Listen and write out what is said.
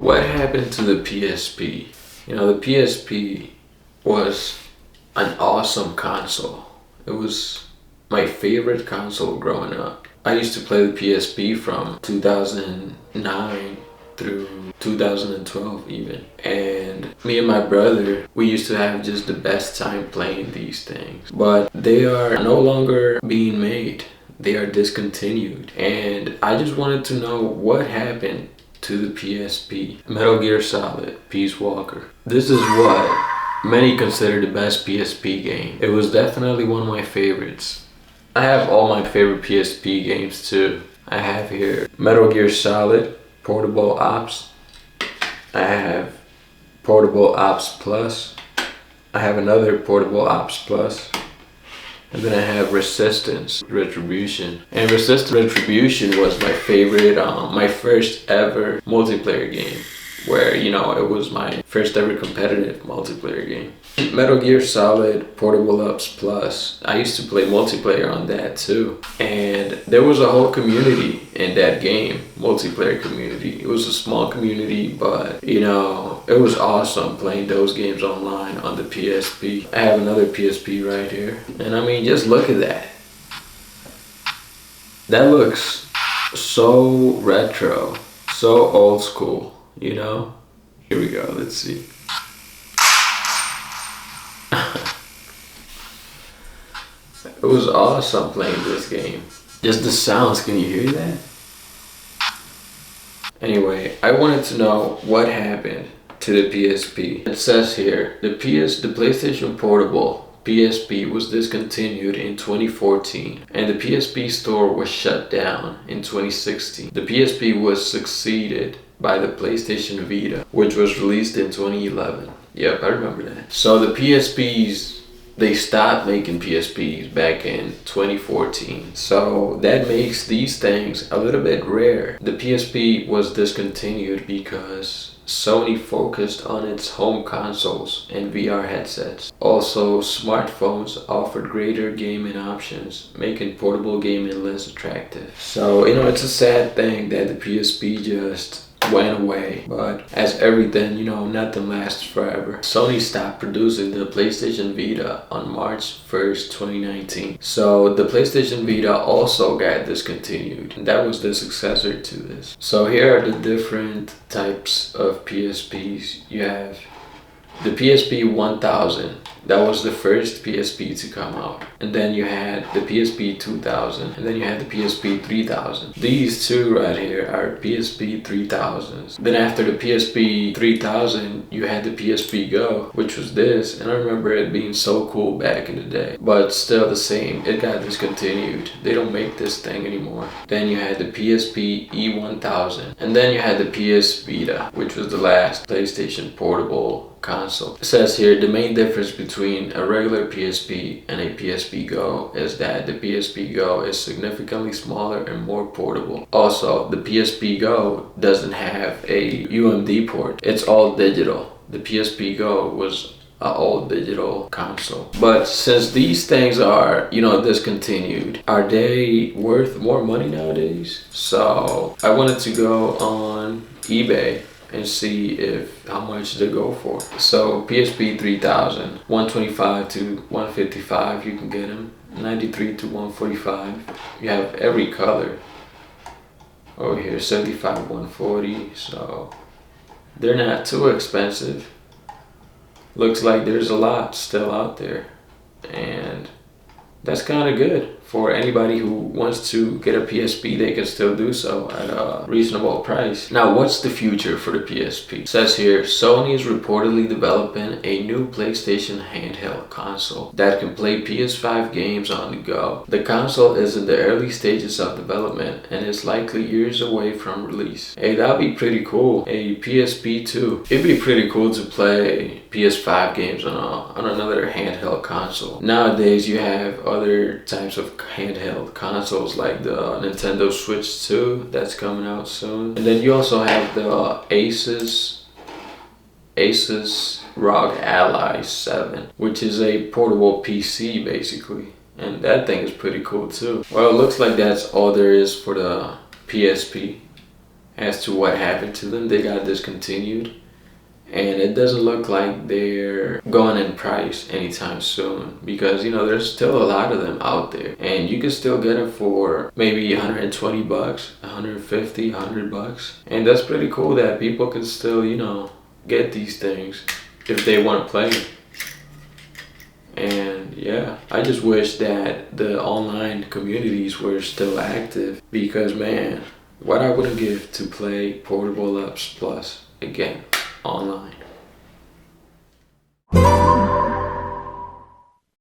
What happened to the PSP? You know, the PSP was an awesome console. It was my favorite console growing up. I used to play the PSP from 2009 through 2012 even. And me and my brother, we used to have just the best time playing these things. But they are no longer being made. They are discontinued. And I just wanted to know what happened to the PSP. Metal Gear Solid, Peace Walker. This is what many consider the best PSP game. It was definitely one of my favorites. I have all my favorite PSP games too. I have here Metal Gear Solid, Portable Ops. I have Portable Ops Plus. I have another Portable Ops Plus. And then I have Resistance Retribution. And Resistance Retribution was my favorite, my first ever multiplayer game. Where, you know, it was my first ever competitive multiplayer game. Metal Gear Solid Portable Ops Plus. I used to play multiplayer on that too. And there was a whole community in that game, multiplayer community. It was a small community, but you know, it was awesome playing those games online on the PSP. I have another PSP right here. And I mean, just look at that. That looks so retro, so old school. You know? Here we go, let's see. It was awesome playing this game. Just the sounds, can you hear that? Anyway, I wanted to know what happened to the PSP. It says here, the PlayStation Portable PSP was discontinued in 2014 and the PSP store was shut down in 2016. The PSP was succeeded by the PlayStation Vita, which was released in 2011. Yep, I remember that. So the PSPs, they stopped making PSPs back in 2014. So that makes these things a little bit rare. The PSP was discontinued because Sony focused on its home consoles and VR headsets. Also, smartphones offered greater gaming options, making portable gaming less attractive. So, you know, it's a sad thing that the PSP just went away, but as everything, you know, nothing lasts forever. Sony stopped producing the PlayStation Vita on March 1st, 2019. So the PlayStation Vita also got discontinued. That was the successor to this. So here are the different types of PSPs. You have the PSP 1000. That was the first PSP to come out. And then you had the PSP 2000. And then you had the PSP 3000. These two right here are PSP 3000s. Then after the PSP 3000, you had the PSP Go, which was this. And I remember it being so cool back in the day. But still the same, it got discontinued. They don't make this thing anymore. Then you had the PSP E1000. And then you had the PS Vita, which was the last PlayStation portable console. It says here the main difference between a regular PSP and a PSP Go is that the PSP Go is significantly smaller and more portable. Also, the PSP Go doesn't have a UMD port. It's all digital. The PSP Go was an all digital console. But since these things are, you know, discontinued, are they worth more money nowadays? So I wanted to go on eBay and see how much they go for. So PSP 3000, 125 to 155, you can get them. 93 to 145. You have every color over here. 75, 140. So they're not too expensive. Looks like there's a lot still out there, and that's kind of good. For anybody who wants to get a PSP, they can still do so at a reasonable price. Now, what's the future for the PSP? It says here, Sony is reportedly developing a new PlayStation handheld console that can play PS5 games on the go. The console is in the early stages of development and is likely years away from release. Hey, that'd be pretty cool. A PSP 2. It'd be pretty cool to play PS5 games on another handheld console. Nowadays, you have other types of handheld consoles like the Nintendo Switch 2 that's coming out soon. And then you also have the Asus ROG Ally 7, which is a portable PC basically. And that thing is pretty cool too. Well, it looks like that's all there is for the PSP. as to what happened to them. They got discontinued, and it doesn't look like they're going in price anytime soon, because you know there's still a lot of them out there, and you can still get them for maybe 120 bucks, 150, 100 bucks. And that's pretty cool that people can still, you know, get these things if they want to play. And yeah, I just wish that the online communities were still active, because man, what I wouldn't give to play Portable Ops Plus again online.